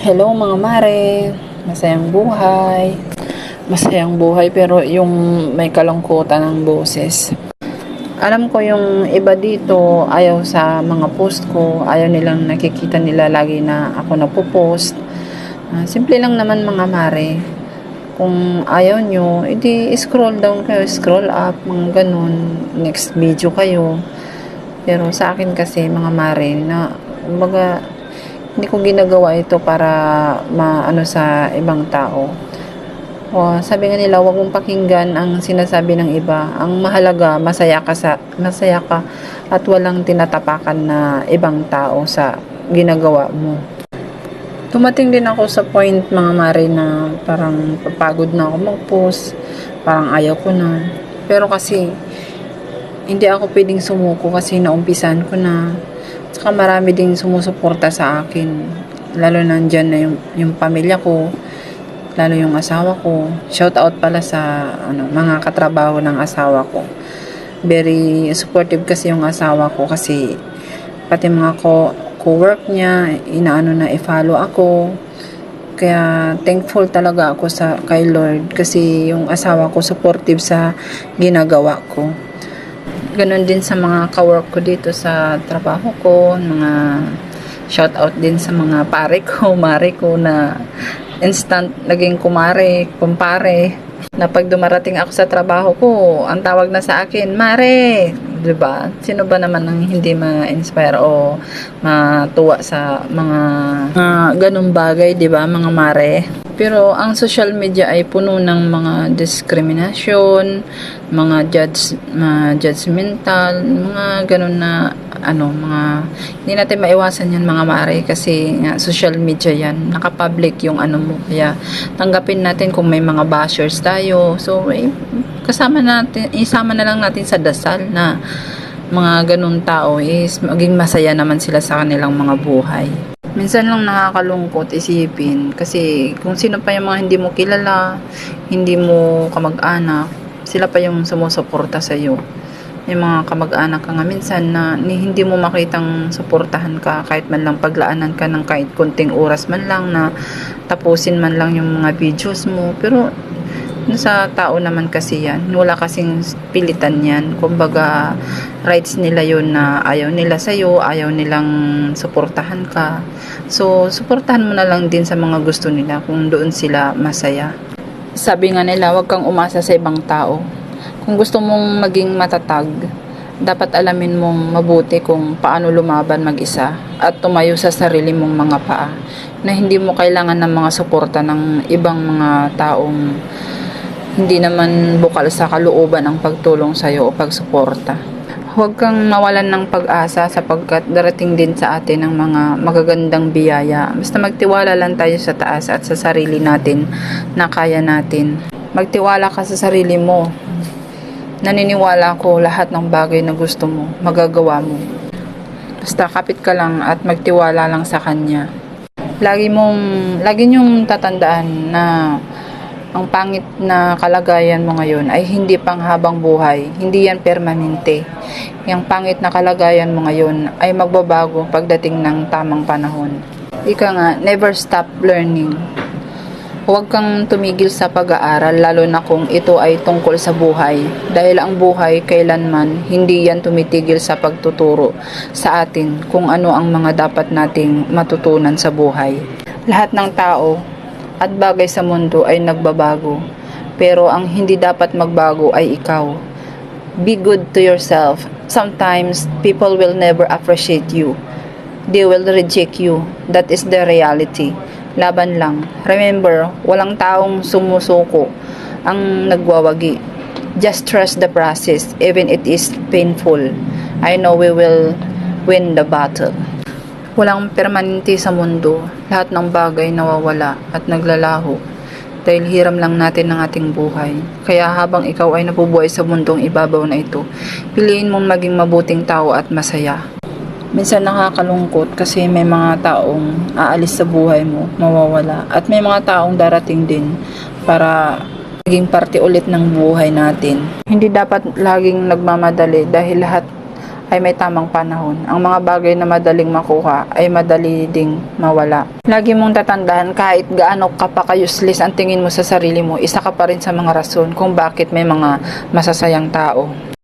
Hello mga mare, masayang buhay. Masayang buhay pero yung may kalungkutan ng boses. Alam ko yung iba dito ayaw sa mga post ko, ayaw nilang nakikita nila lagi na ako nagpo-post. Simple lang naman mga mare. Kung ayaw nyo, edi scroll down kayo, scroll up, mga ganun. Next video kayo. Pero sa akin kasi mga mare na kumbaga hindi ko ginagawa ito para maano sa ibang tao. O, sabi nga nila, huwag mong pakinggan ang sinasabi ng iba. Ang mahalaga, masaya ka at walang tinatapakan na ibang tao sa ginagawa mo. Tumating din ako sa point mga mare na parang papagod na ako mag-post. Parang ayaw ko na. Pero kasi hindi ako pwedeng sumuko kasi naumpisan ko na. Saka marami ding sumusuporta sa akin. Lalo nandyan na yung pamilya ko, lalo yung asawa ko. Shout out pala sa mga katrabaho ng asawa ko. Very supportive kasi yung asawa ko kasi pati mga co-work niya, i-follow ako. Kaya thankful talaga ako kay Lord kasi yung asawa ko supportive sa ginagawa ko. Ganon din sa mga ka-work ko dito sa trabaho ko, mga shout out din sa mga pare ko, mare ko na instant naging kumpare, na pag dumarating ako sa trabaho ko, ang tawag na sa akin, mare, 'di ba? Sino ba naman ang hindi ma-inspire o matuwa sa mga ganung bagay, 'di ba, mga mare? Pero ang social media ay puno ng mga discrimination, mga judgmental, mga ganun na mga hindi natin maiwasan yan mga mare kasi nga social media yan, naka-public yung mo, kaya tanggapin natin kung may mga bashers tayo. So isama na lang natin sa dasal na mga ganun tao is maging masaya naman sila sa kanilang mga buhay. Minsan lang nakakalungkot isipin kasi kung sino pa yung mga hindi mo kilala, hindi mo kamag-anak, sila pa yung sumusuporta sa iyo. May mga kamag-anak ka nga minsan na hindi mo makitang suportahan ka kahit man lang paglaanan ka ng kahit konting oras man lang na tapusin man lang yung mga videos mo. Pero sa tao naman kasi yan, wala kasing pilitan yan. Kumbaga rights nila yun na ayaw nila sa'yo, ayaw nilang suportahan ka. So suportahan mo na lang din sa mga gusto nila kung doon sila masaya. Sabi nga nila, huwag kang umasa sa ibang tao. Kung gusto mong maging matatag, dapat alamin mong mabuti kung paano lumaban mag-isa at tumayo sa sarili mong mga paa, na hindi mo kailangan ng mga suporta ng ibang mga taong hindi naman bukal sa kalooban ang pagtulong sa iyo o pagsuporta. Huwag kang mawalan ng pag-asa sapagkat darating din sa atin ang mga magagandang biyaya. Basta magtiwala lang tayo sa taas at sa sarili natin na kaya natin. Magtiwala ka sa sarili mo. Naniniwala ko lahat ng bagay na gusto mo, magagawa mo. Basta kapit ka lang at magtiwala lang sa Kanya. Lagi niyong tatandaan na ang pangit na kalagayan mo ngayon ay hindi panghabang buhay. Hindi yan permanente. Yung pangit na kalagayan mo ngayon ay magbabago pagdating ng tamang panahon. Ika nga, never stop learning. Huwag kang tumigil sa pag-aaral lalo na kung ito ay tungkol sa buhay. Dahil ang buhay kailanman hindi yan tumitigil sa pagtuturo sa atin kung ano ang mga dapat nating matutunan sa buhay. Lahat ng tao at bagay sa mundo ay nagbabago. Pero ang hindi dapat magbago ay ikaw. Be good to yourself. Sometimes, people will never appreciate you. They will reject you. That is the reality. Laban lang. Remember, walang taong sumusuko ang nagwawagi. Just trust the process, even it is painful. I know we will win the battle. Walang permanente sa mundo. Lahat ng bagay nawawala at naglalaho. Dahil hiram lang natin ng ating buhay. Kaya habang ikaw ay nabubuhay sa mundong ibabaw na ito, piliin mong maging mabuting tao at masaya. Minsan nakakalungkot kasi may mga taong aalis sa buhay mo, mawawala. At may mga taong darating din para maging parte ulit ng buhay natin. Hindi dapat laging nagmamadali dahil lahat ay may tamang panahon. Ang mga bagay na madaling makuha ay madali ding mawala. Lagi mong tatandaan, kahit gaano ka pa ka-useless ang tingin mo sa sarili mo, isa ka pa rin sa mga rason kung bakit may mga masasayang tao.